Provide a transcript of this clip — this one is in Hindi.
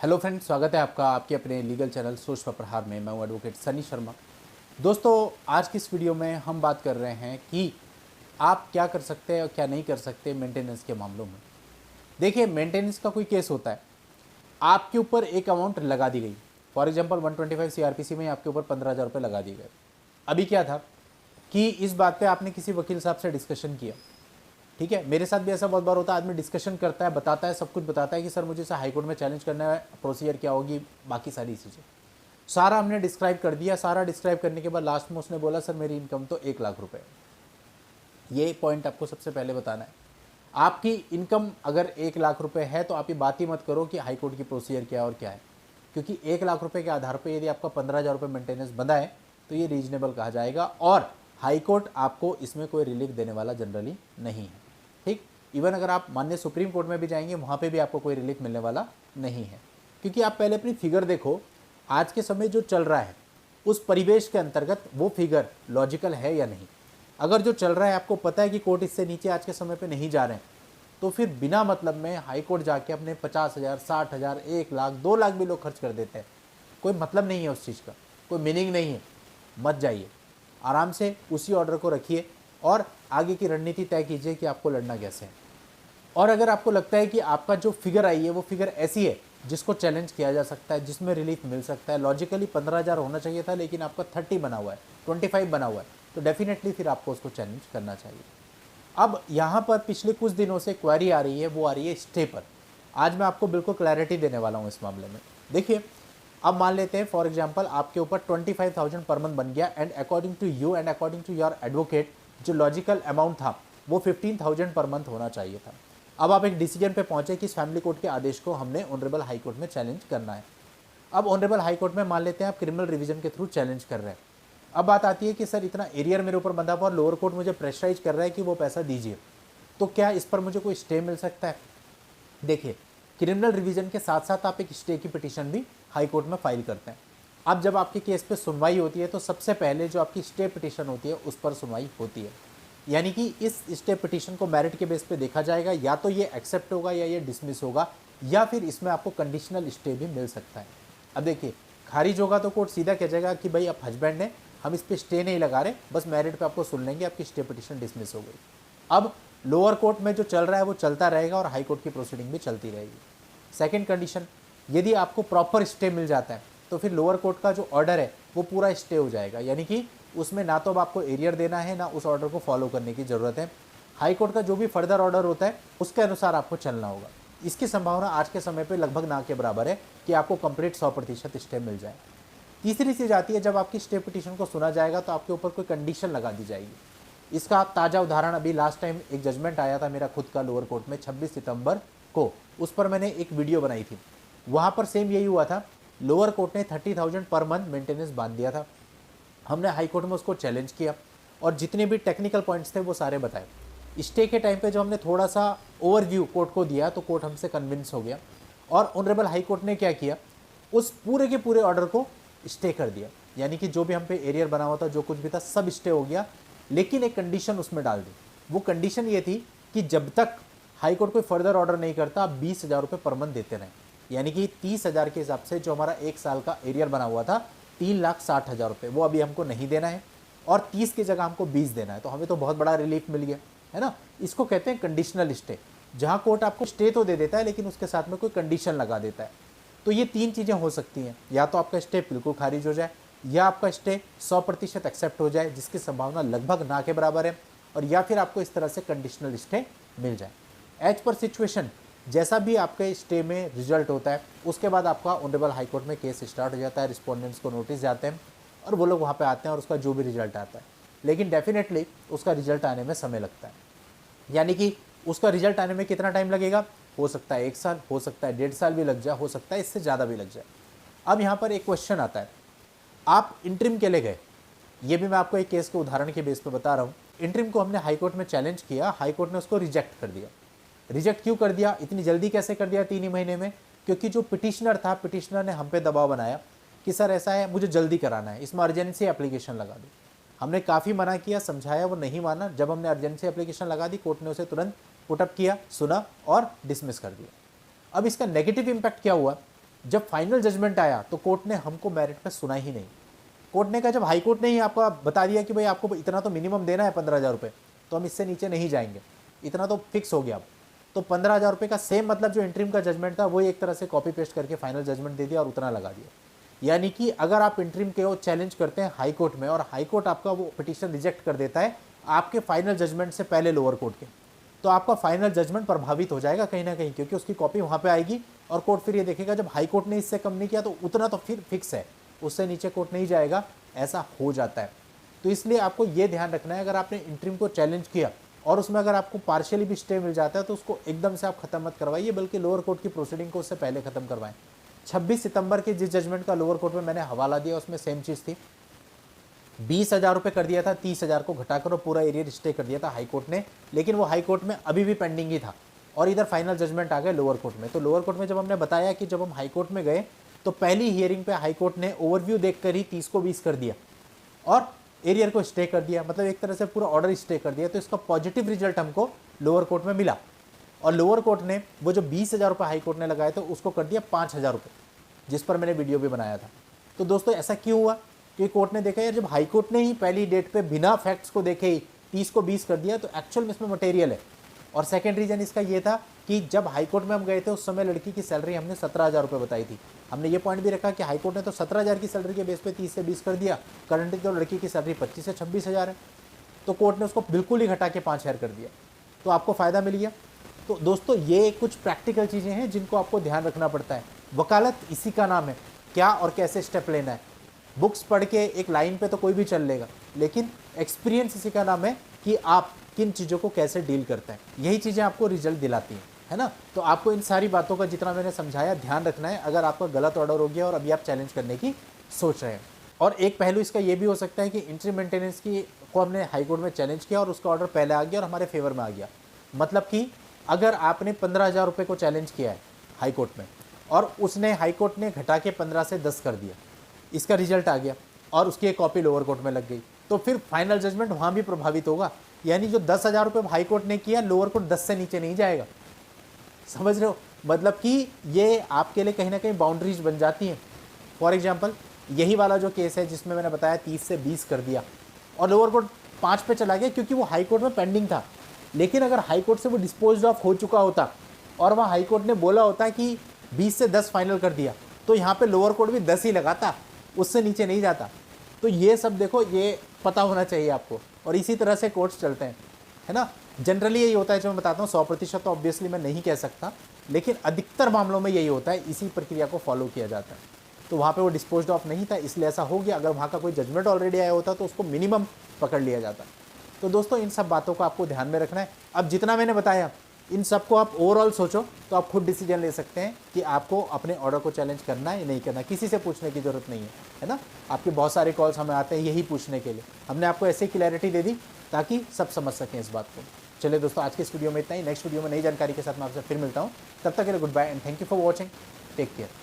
हेलो फ्रेंड्स, स्वागत है आपका आपके अपने लीगल चैनल सोच पर प्रहार में। मैं हूं एडवोकेट सनी शर्मा। दोस्तों, आज की इस वीडियो में हम बात कर रहे हैं कि आप क्या कर सकते हैं और क्या नहीं कर सकते मेंटेनेंस के मामलों में। देखिए, मेंटेनेंस का कोई केस होता है, आपके ऊपर एक अमाउंट लगा दी गई। फॉर एग्जांपल 125 सीआरपीसी में आपके ऊपर 15,000 रुपये लगा दिए गए। अभी क्या था कि इस बात पे आपने किसी वकील साहब से डिस्कशन किया, ठीक है। मेरे साथ भी ऐसा बहुत बार होता है, आदमी डिस्कशन करता है, बताता है, सब कुछ बताता है कि सर मुझे इसे हाई कोर्ट में चैलेंज करना है, प्रोसीजर क्या होगी, बाकी सारी चीज़ें सारा हमने डिस्क्राइब कर दिया। सारा डिस्क्राइब करने के बाद लास्ट में उसने बोला सर मेरी इनकम तो 1,00,000 रुपये है। ये पॉइंट आपको सबसे पहले बताना है। आपकी इनकम अगर 1,00,000 रुपये है तो आप ये बात ही मत करो कि हाई कोर्ट की प्रोसीजर क्या है और क्या है, क्योंकि 1,00,000 रुपये के आधार पर यदि आपका 15,000 रुपये मेंटेनेंस बंधा है तो ये रीजनेबल कहा जाएगा और हाई कोर्ट आपको इसमें कोई रिलीफ देने वाला जनरली नहीं है, ठीक। इवन अगर आप माननीय सुप्रीम कोर्ट में भी जाएंगे वहाँ पे भी आपको कोई रिलीफ मिलने वाला नहीं है, क्योंकि आप पहले अपनी फिगर देखो, आज के समय जो चल रहा है उस परिवेश के अंतर्गत वो फिगर लॉजिकल है या नहीं। अगर जो चल रहा है आपको पता है कि कोर्ट इससे नीचे आज के समय पे नहीं जा रहे हैं, तो फिर बिना मतलब में हाई कोर्ट जाके अपने 50,000, 60,000, 1,00,000, 2,00,000 भी लोग खर्च कर देते हैं। कोई मतलब नहीं है उस चीज़ का, कोई मीनिंग नहीं है। मत जाइए, आराम से उसी ऑर्डर को रखिए और आगे की रणनीति तय कीजिए कि आपको लड़ना कैसे है। और अगर आपको लगता है कि आपका जो फिगर आई है वो फिगर ऐसी है जिसको चैलेंज किया जा सकता है, जिसमें रिलीफ मिल सकता है, लॉजिकली 15,000 होना चाहिए था लेकिन आपका 30 बना हुआ है, 25 बना हुआ है, तो डेफिनेटली फिर आपको उसको चैलेंज करना चाहिए। अब यहाँ पर पिछले कुछ दिनों से क्वेरी आ रही है, वो आ रही है स्टे पर। आज मैं आपको बिल्कुल क्लैरिटी देने वाला हूँ इस मामले में। देखिए, अब मान लेते हैं फॉर एग्जांपल आपके ऊपर 25,000 पर मंथ बन गया and according to you and according to your advocate जो लॉजिकल अमाउंट था वो 15,000 पर मंथ होना चाहिए था। अब आप एक डिसीजन पे पहुंचे कि इस फैमिली कोर्ट के आदेश को हमने ऑनरेबल हाई कोर्ट में चैलेंज करना है। अब ऑनरेबल हाई कोर्ट में मान लेते हैं आप क्रिमिनल रिवीजन के थ्रू चैलेंज कर रहे हैं। अब बात आती है कि सर इतना एरियर मेरे ऊपर बंधा हुआ और लोअर कोर्ट मुझे प्रेशराइज कर रहा है कि वो पैसा दीजिए, तो क्या इस पर मुझे कोई स्टे मिल सकता है? देखिए, क्रिमिनल रिवीजन के साथ साथ आप एक स्टे की पिटीशन भी हाई कोर्ट में फाइल करते हैं। अब जब आपके केस पे सुनवाई होती है तो सबसे पहले जो आपकी स्टे पिटीशन होती है उस पर सुनवाई होती है, यानी कि इस स्टे पिटीशन को मेरिट के बेस पे देखा जाएगा, या तो ये एक्सेप्ट होगा या ये डिसमिस होगा, या फिर इसमें आपको कंडीशनल स्टे भी मिल सकता है। अब देखिए, खारिज होगा तो कोर्ट सीधा कह जाएगा कि भाई आप हस्बैंड हैं, हम इस पर स्टे नहीं लगा रहे, बस मेरिट पे आपको सुन लेंगे, आपकी स्टे पिटीशन डिसमिस हो गई। अब लोअर कोर्ट में जो चल रहा है वो चलता रहेगा और हाई कोर्ट की प्रोसीडिंग भी चलती रहेगी। सेकेंड कंडीशन, यदि आपको प्रॉपर स्टे मिल जाता है तो फिर लोअर कोर्ट का जो ऑर्डर है वो पूरा स्टे हो जाएगा, यानी कि उसमें ना तो अब आपको एरियर देना है ना उस ऑर्डर को फॉलो करने की ज़रूरत है। हाई कोर्ट का जो भी फर्दर ऑर्डर होता है उसके अनुसार आपको चलना होगा। इसकी संभावना आज के समय पे लगभग ना के बराबर है कि आपको कंप्लीट 100% स्टे मिल जाए। तीसरी चीज़ आती है, जब आपकी स्टे पिटीशन को सुना जाएगा तो आपके ऊपर कोई कंडीशन लगा दी जाएगी। इसका ताज़ा उदाहरण अभी लास्ट टाइम एक जजमेंट आया था मेरा खुद का लोअर कोर्ट में 26 सितंबर को, उस पर मैंने एक वीडियो बनाई थी। वहाँ पर सेम यही हुआ था, लोअर कोर्ट ने 30,000 पर मंथ मेंटेनेंस बांध दिया था। हमने हाई कोर्ट में उसको चैलेंज किया और जितने भी टेक्निकल पॉइंट्स थे वो सारे बताए। स्टे के टाइम पे जो हमने थोड़ा सा ओवरव्यू कोर्ट को दिया तो कोर्ट हमसे कन्विंस हो गया और ऑनरेबल हाई कोर्ट ने क्या किया, उस पूरे के पूरे ऑर्डर को स्टे कर दिया, यानी कि जो भी हम पे एरियर बना हुआ था, जो कुछ भी था, सब स्टे हो गया। लेकिन एक कंडीशन उसमें डाल दी। वो कंडीशन ये थी कि जब तक हाई कोर्ट कोई फर्दर ऑर्डर नहीं करता, आप 20,000 रुपये पर मंथ देते रहें, यानी कि 30,000 के हिसाब से जो हमारा एक साल का एरियर बना हुआ था 3,60,000 रुपये, वो अभी हमको नहीं देना है और 30 की जगह हमको 20 देना है। तो हमें तो बहुत बड़ा रिलीफ मिल गया, है ना। इसको कहते हैं कंडीशनल स्टे, जहाँ कोर्ट आपको स्टे तो दे देता है लेकिन उसके साथ में कोई कंडीशन लगा देता है। तो ये तीन चीज़ें हो सकती हैं, या तो आपका स्टे बिल्कुल खारिज हो जाए, या आपका स्टे 100% एक्सेप्ट हो जाए, जिसकी संभावना लगभग ना के बराबर है, और या फिर आपको इस तरह से कंडीशनल स्टे मिल जाए। एज पर सिचुएशन, जैसा भी आपके स्टे में रिजल्ट होता है उसके बाद आपका ऑनरेबल हाई कोर्ट में केस स्टार्ट हो जाता है, रिस्पोंडेंट्स को नोटिस जाते हैं और वो लोग वहाँ पे आते हैं और उसका जो भी रिजल्ट आता है, लेकिन डेफिनेटली उसका रिजल्ट आने में समय लगता है। यानी कि उसका रिजल्ट आने में कितना टाइम लगेगा, हो सकता है 1 साल, हो सकता है 1.5 साल भी लग जाए, हो सकता है इससे ज़्यादा भी लग जाए। अब यहाँ पर एक क्वेश्चन आता है, आप इंटरिम के लिए गए, ये भी मैं आपको एक केस के उदाहरण के बेस पे बता रहा हूँ। इंटरिम को हमने हाई कोर्ट में चैलेंज किया, हाई कोर्ट ने उसको रिजेक्ट कर दिया। रिजेक्ट क्यों कर दिया, इतनी जल्दी कैसे कर दिया 3 ही महीने में? क्योंकि जो पिटिशनर था, पिटिशनर ने हम पे दबाव बनाया कि सर ऐसा है, मुझे जल्दी कराना है, इसमें अर्जेंसी एप्लीकेशन लगा दो। हमने काफ़ी मना किया, समझाया, वो नहीं माना। जब हमने अर्जेंसी एप्लीकेशन लगा दी, कोर्ट ने उसे तुरंत पुटअप किया, सुना और डिसमिस कर दिया। अब इसका नेगेटिव इम्पैक्ट क्या हुआ जब फाइनल जजमेंट आया तो कोर्ट ने हमको मेरिट पे सुना ही नहीं। कोर्ट ने कहा जब हाई कोर्ट ने ही आपका बता दिया कि भाई आपको इतना तो मिनिमम देना है 15,000 रुपये, तो हम इससे नीचे नहीं जाएंगे, इतना तो फिक्स हो गया अब। तो 15,000 रुपये का सेम मतलब जो इंटरिम का जजमेंट था वही एक तरह से कॉपी पेस्ट करके फाइनल जजमेंट दे दिया और उतना लगा दिया। यानी कि अगर आप इंटरिम के चैलेंज करते हैं हाई कोर्ट में और हाई कोर्ट आपका वो पिटीशन रिजेक्ट कर देता है आपके फाइनल जजमेंट से पहले लोअर कोर्ट के, तो आपका फाइनल जजमेंट प्रभावित हो जाएगा कहीं ना कहीं, क्योंकि उसकी कॉपी वहाँ पे आएगी और कोर्ट फिर ये देखेगा जब हाई कोर्ट ने इससे कम नहीं किया तो उतना तो फिर फिक्स है, उससे नीचे कोर्ट नहीं जाएगा, ऐसा हो जाता है। तो इसलिए आपको ये ध्यान रखना है, अगर आपने इंटरिम को चैलेंज किया और उसमें अगर आपको पार्शियली भी स्टे मिल जाता है तो उसको एकदम से आप खत्म मत करवाइए, बल्कि लोअर कोर्ट की प्रोसीडिंग को उससे पहले खत्म करवाएं। 26 सितंबर के जिस जजमेंट का लोअर कोर्ट में मैंने हवाला दिया उसमें सेम चीज़ थी, 20,000 रुपये कर दिया था, 30,000 को घटाकर पूरा एरियर स्टे कर दिया था हाई कोर्ट ने, लेकिन वो हाई कोर्ट में अभी भी पेंडिंग ही था और इधर फाइनल जजमेंट आ गए लोअर कोर्ट में। तो लोअर कोर्ट में जब हमने बताया कि जब हम हाई कोर्ट में गए तो पहली हियरिंग पे हाई कोर्ट ने ओवरव्यू देखकर ही 30 को 20 कर दिया और एरियर को स्टे कर दिया, मतलब एक तरह से पूरा ऑर्डर स्टे कर दिया। तो इसका पॉजिटिव रिजल्ट हमको लोअर कोर्ट में मिला और लोअर कोर्ट ने वो जो 20,000 रुपये हाई कोर्ट ने लगाए थे उसको कर दिया 5,000 रुपये, जिस पर मैंने वीडियो भी बनाया था। तो दोस्तों ऐसा क्यों हुआ? क्योंकि कोर्ट ने देखा यार जब हाई कोर्ट ने ही पहली डेट पे बिना फैक्ट्स को देखे ही 30 को 20 कर दिया तो एक्चुअल में इसमें मटेरियल है। और सेकंड रीजन इसका ये था कि जब हाई कोर्ट में हम गए थे उस समय लड़की की सैलरी हमने 17,000 रुपये बताई थी। हमने ये पॉइंट भी रखा कि हाई कोर्ट ने तो 17,000 की सैलरी के बेस पे 30 से 20 कर दिया, करंटली तो लड़की की सैलरी 25 से 26,000 है, तो कोर्ट ने उसको बिल्कुल ही घटा के 5,000 कर दिया। तो आपको फ़ायदा मिल गया। तो दोस्तों ये कुछ प्रैक्टिकल चीज़ें हैं जिनको आपको ध्यान रखना पड़ता है। वकालत इसी का नाम है, क्या और कैसे स्टेप लेना है। बुक्स पढ़ के एक लाइन पे तो कोई भी चल लेगा, लेकिन एक्सपीरियंस इसी का नाम है कि आप किन चीज़ों को कैसे डील करते हैं। यही चीज़ें आपको रिजल्ट दिलाती हैं, है ना। तो आपको इन सारी बातों का जितना मैंने समझाया ध्यान रखना है अगर आपका गलत ऑर्डर हो गया और अभी आप चैलेंज करने की सोच रहे हैं। और एक पहलू इसका ये भी हो सकता है कि इंटरिम मेंटेनेंस की को हमने हाई कोर्ट में चैलेंज किया और उसका ऑर्डर पहले आ गया और हमारे फेवर में आ गया। मतलब कि अगर आपने 15,000 रुपये को चैलेंज किया है हाई कोर्ट में और उसने हाई कोर्ट ने घटा के 15 से 10 कर दिया, इसका रिजल्ट आ गया और उसकी एक कॉपी लोअर कोर्ट में लग गई, तो फिर फाइनल जजमेंट वहाँ भी प्रभावित होगा। यानी जो 10,000 रुपये हाई कोर्ट ने किया लोअर कोर्ट 10 से नीचे नहीं जाएगा। समझ रहे हो? मतलब कि ये आपके लिए कहीं ना कहीं बाउंड्रीज बन जाती हैं। फॉर एग्जांपल यही वाला जो केस है जिसमें मैंने बताया 30 से 20 कर दिया और लोअर कोर्ट 5 पे चला गया क्योंकि वो हाई कोर्ट में पेंडिंग था। लेकिन अगर हाई कोर्ट से वो डिस्पोज ऑफ हो चुका होता और वहाँ हाई कोर्ट ने बोला होता कि 20 से 10 फाइनल कर दिया, तो यहाँ पे लोअर कोर्ट भी 10 ही लगाता, उससे नीचे नहीं जाता। तो ये सब देखो, ये पता होना चाहिए आपको। और इसी तरह से कोर्ट्स चलते हैं, है ना। जनरली यही होता है, जो मैं बताता हूँ 100% तो ऑब्वियसली मैं नहीं कह सकता, लेकिन अधिकतर मामलों में यही होता है, इसी प्रक्रिया को फॉलो किया जाता है। तो वहाँ पे वो डिस्पोज ऑफ नहीं था इसलिए ऐसा हो गया। अगर वहाँ का कोई जजमेंट ऑलरेडी आया होता तो उसको मिनिमम पकड़ लिया जाता। तो दोस्तों इन सब बातों को आपको ध्यान में रखना है। अब जितना मैंने बताया इन सबको आप ओवरऑल सोचो तो आप खुद डिसीजन ले सकते हैं कि आपको अपने ऑर्डर को चैलेंज करना है या नहीं करना। किसी से पूछने की ज़रूरत नहीं है ना। आपके बहुत सारे कॉल्स हमें आते हैं यही पूछने के लिए। हमने आपको ऐसे क्लैरिटी दे दी ताकि सब समझ सकें इस बात को। चलिए दोस्तों, आज की इस वीडियो में इतना ही। नेक्स्ट वीडियो में नई जानकारी के साथ मैं आपसे फिर मिलता हूँ। तब तक के लिए goodbye and thank you for watching. Take care.